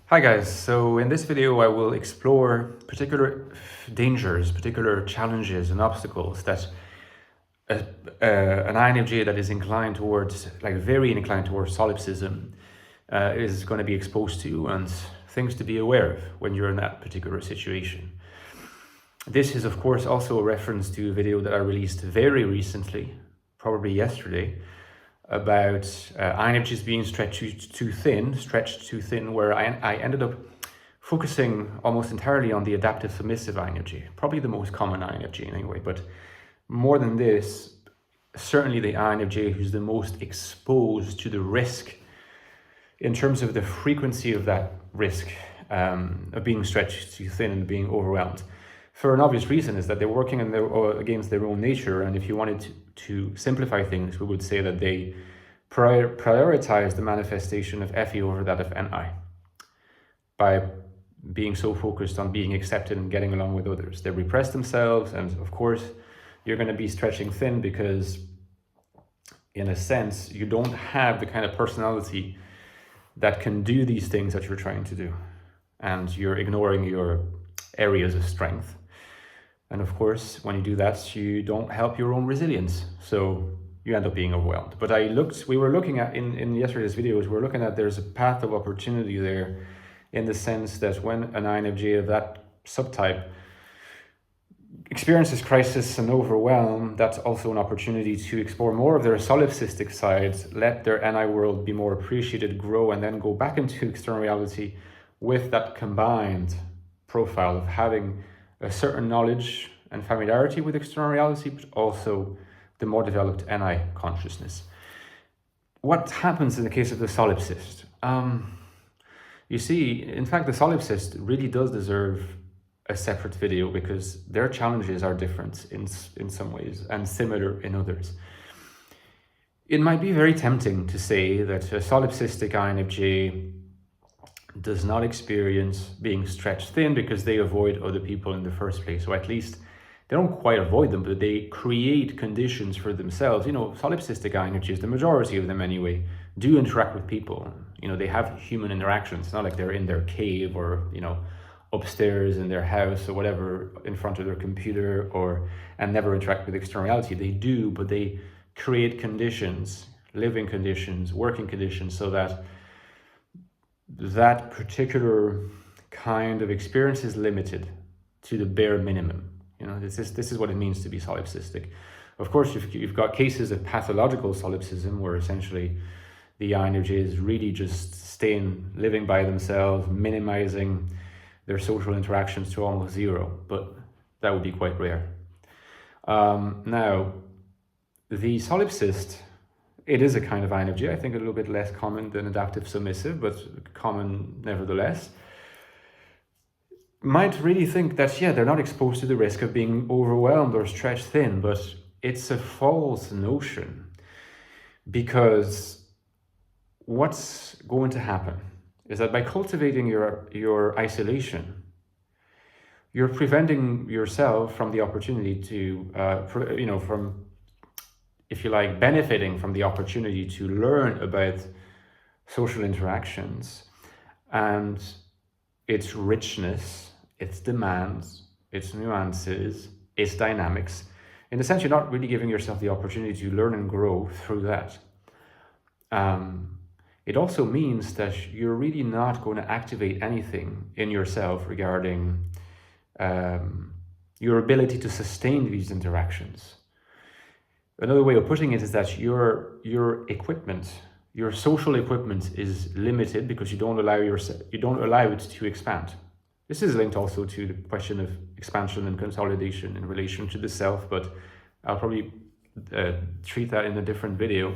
Hi guys, so in this video I will explore particular dangers, particular challenges and obstacles that an INFJ that is inclined towards, very inclined towards solipsism is going to be exposed to, and things to be aware of when you're in that particular situation. This is of course also a reference to a video that I released very recently, probably yesterday, about INFJs being stretched too thin, where I ended up focusing almost entirely on the adaptive submissive INFJ, probably the most common INFJ anyway, but more than this, certainly the INFJ who's the most exposed to the risk in terms of the frequency of that risk of being stretched too thin and being overwhelmed. For an obvious reason is that they're working against their own nature, and if you wanted to simplify things, we would say that they prioritize the manifestation of FE over that of NI by being so focused on being accepted and getting along with others. They repress themselves, and of course you're going to be stretching thin because in a sense you don't have the kind of personality that can do these things that you're trying to do, and you're ignoring your areas of strength. And of course, when you do that, you don't help your own resilience. So you end up being overwhelmed. But we were looking at, in yesterday's videos, we're looking at there's a path of opportunity there, in the sense that when an INFJ of that subtype experiences crisis and overwhelm, that's also an opportunity to explore more of their solipsistic sides, let their NI world be more appreciated, grow, and then go back into external reality with that combined profile of having a certain knowledge and familiarity with external reality, but also the more developed NI consciousness. What happens in the case of the solipsist? You see, in fact, the solipsist really does deserve a separate video because their challenges are different in some ways and similar in others. It might be very tempting to say that a solipsistic INFJ does not experience being stretched thin because they avoid other people in the first place, or at least they don't quite avoid them, but they create conditions for themselves. Solipsistic INFJs, the majority of them anyway, do interact with people. They have human interactions. It's not like they're in their cave or, upstairs in their house or whatever, in front of their computer and never interact with external reality. They do, but they create conditions, living conditions, working conditions, so that particular kind of experience is limited to the bare minimum. This is what it means to be solipsistic. Of course, you've got cases of pathological solipsism where essentially the INFJ is really just living by themselves, minimizing their social interactions to almost zero, but that would be quite rare. Now, the solipsist, it is a kind of INFJ, I think a little bit less common than adaptive submissive, but common nevertheless, might really think that, they're not exposed to the risk of being overwhelmed or stretched thin, but it's a false notion, because what's going to happen is that by cultivating your isolation, you're preventing yourself from the opportunity to, from, if you like, benefiting from the opportunity to learn about social interactions and its richness, its demands, its nuances, its dynamics. In a sense, you're not really giving yourself the opportunity to learn and grow through that. It also means that you're really not going to activate anything in yourself regarding your ability to sustain these interactions. Another way of putting it is that your equipment, your social equipment, is limited because you don't allow it to expand. This is linked also to the question of expansion and consolidation in relation to the self, but I'll probably treat that in a different video.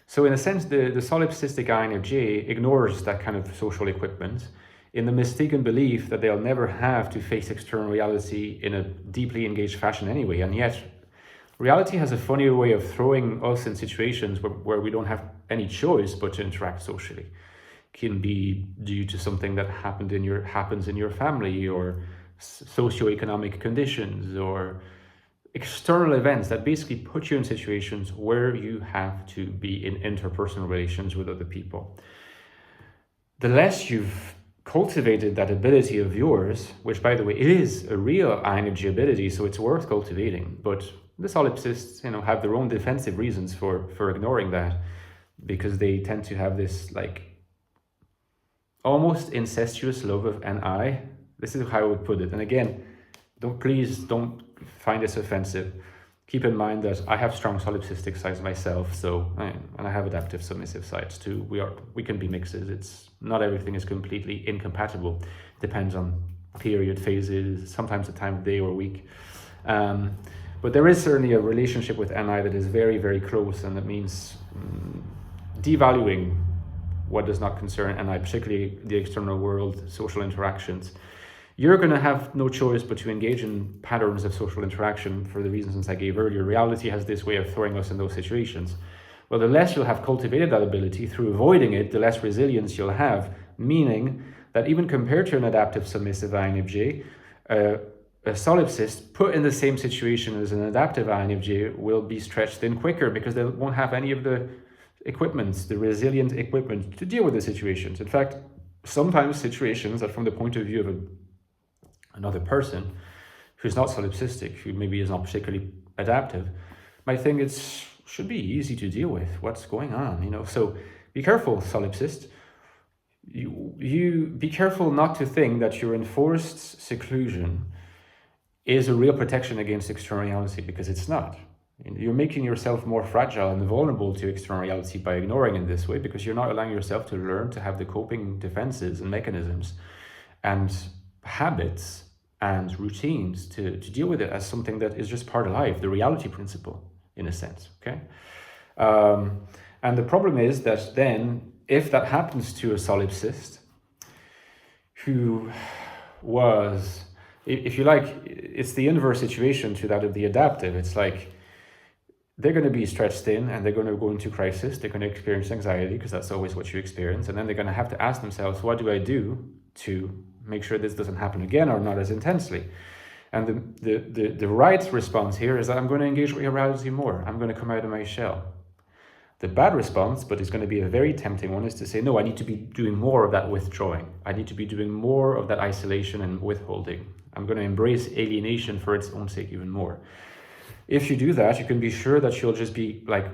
So in a sense, the solipsistic INFJ ignores that kind of social equipment in the mistaken belief that they'll never have to face external reality in a deeply engaged fashion anyway. And yet, reality has a funny way of throwing us in situations where we don't have any choice but to interact socially. It can be due to something that happens in your family, or socioeconomic conditions, or external events that basically put you in situations where you have to be in interpersonal relations with other people. The less you've cultivated that ability of yours, which by the way is a real INFJ ability, so it's worth cultivating, but the solipsists, have their own defensive reasons for ignoring that, because they tend to have this like almost incestuous love of an I. This is how I would put it. And again, please don't find this offensive. Keep in mind that I have strong solipsistic sides myself, and I have adaptive submissive sides too. We can be mixes. It's not everything is completely incompatible. It depends on period, phases, sometimes the time of day or week. But there is certainly a relationship with NI that is very, very close, and that means devaluing what does not concern NI, particularly the external world, social interactions. You're going to have no choice but to engage in patterns of social interaction for the reasons I gave earlier. Reality has this way of throwing us in those situations. Well, the less you'll have cultivated that ability through avoiding it, the less resilience you'll have, meaning that even compared to an adaptive submissive INFJ, a solipsist put in the same situation as an adaptive INFJ will be stretched thin quicker because they won't have any of the equipment, the resilient equipment to deal with the situations. In fact, sometimes situations that from the point of view of another person who's not solipsistic, who maybe is not particularly adaptive, might think it should be easy to deal with. What's going on? So be careful, solipsist. You be careful not to think that your enforced seclusion is a real protection against externality, because it's not. You're making yourself more fragile and vulnerable to externality by ignoring in this way, because you're not allowing yourself to learn to have the coping defenses and mechanisms and habits and routines to deal with it as something that is just part of life, the reality principle, in a sense, okay? And the problem is that then, if that happens to a solipsist who was, if you like, it's the inverse situation to that of the adaptive. It's like they're going to be stretched thin and they're going to go into crisis. They're going to experience anxiety, because that's always what you experience. And then they're going to have to ask themselves, what do I do to make sure this doesn't happen again, or not as intensely? And the right response here is that I'm going to engage with reality more. I'm going to come out of my shell. The bad response, but it's going to be a very tempting one, is to say, no, I need to be doing more of that withdrawing. I need to be doing more of that isolation and withholding. I'm going to embrace alienation for its own sake even more. If you do that, you can be sure that you'll just be like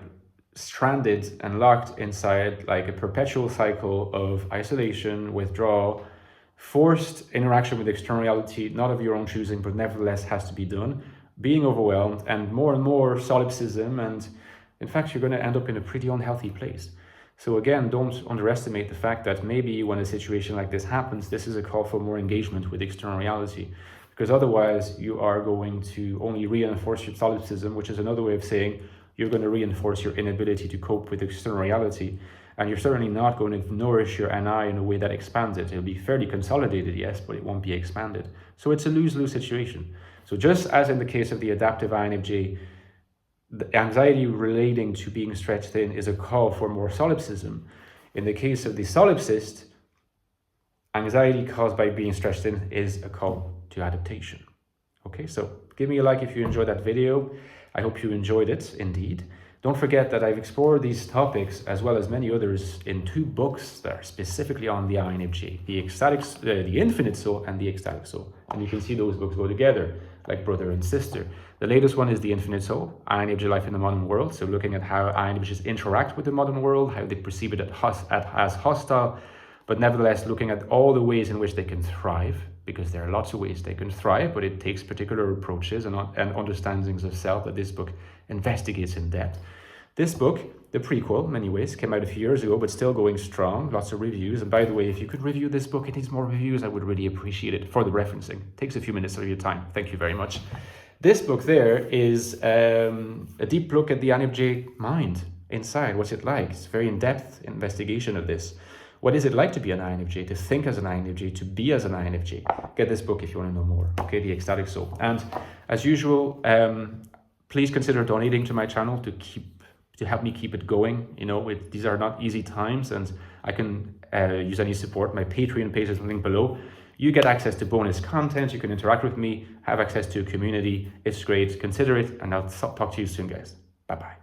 stranded and locked inside like a perpetual cycle of isolation, withdrawal, forced interaction with externality, not of your own choosing, but nevertheless has to be done, being overwhelmed, and more solipsism, and in fact, you're going to end up in a pretty unhealthy place. So again, don't underestimate the fact that maybe when a situation like this happens, this is a call for more engagement with external reality, because otherwise you are going to only reinforce your solipsism, which is another way of saying you're going to reinforce your inability to cope with external reality. And you're certainly not going to nourish your NI in a way that expands it. It'll be fairly consolidated, yes, but it won't be expanded. So it's a lose-lose situation. So just as in the case of the adaptive INFJ, the anxiety relating to being stretched thin is a call for more solipsism. In the case of the solipsist, anxiety caused by being stretched thin is a call to adaptation. Okay, so give me a like if you enjoyed that video. I hope you enjoyed it indeed. Don't forget that I've explored these topics as well as many others in 2 books that are specifically on the INFJ, the Infinite Soul and the Ecstatic Soul. And you can see those books go together like brother and sister. The latest one is the Infinite Soul, INFJ Life in the Modern World. So looking at how INFJs interact with the modern world, how they perceive it as hostile, but nevertheless looking at all the ways in which they can thrive, because there are lots of ways they can thrive, but it takes particular approaches and understandings of self that this book investigates in depth. This book, the prequel, in many ways, came out a few years ago, but still going strong, lots of reviews. And by the way, if you could review this book, it needs more reviews, I would really appreciate it for the referencing. It takes a few minutes of your time. Thank you very much. This book there is a deep look at the INFJ mind inside. What's it like? It's a very in-depth investigation of this. What is it like to be an INFJ, to think as an INFJ, to be as an INFJ? Get this book if you want to know more, okay? The Ecstatic Soul. And as usual, please consider donating to my channel to help me keep it going. You know, these are not easy times, and I can use any support. My Patreon page is linked below. You get access to bonus content. You can interact with me, have access to a community. It's great. Consider it, and I'll talk to you soon, guys. Bye-bye.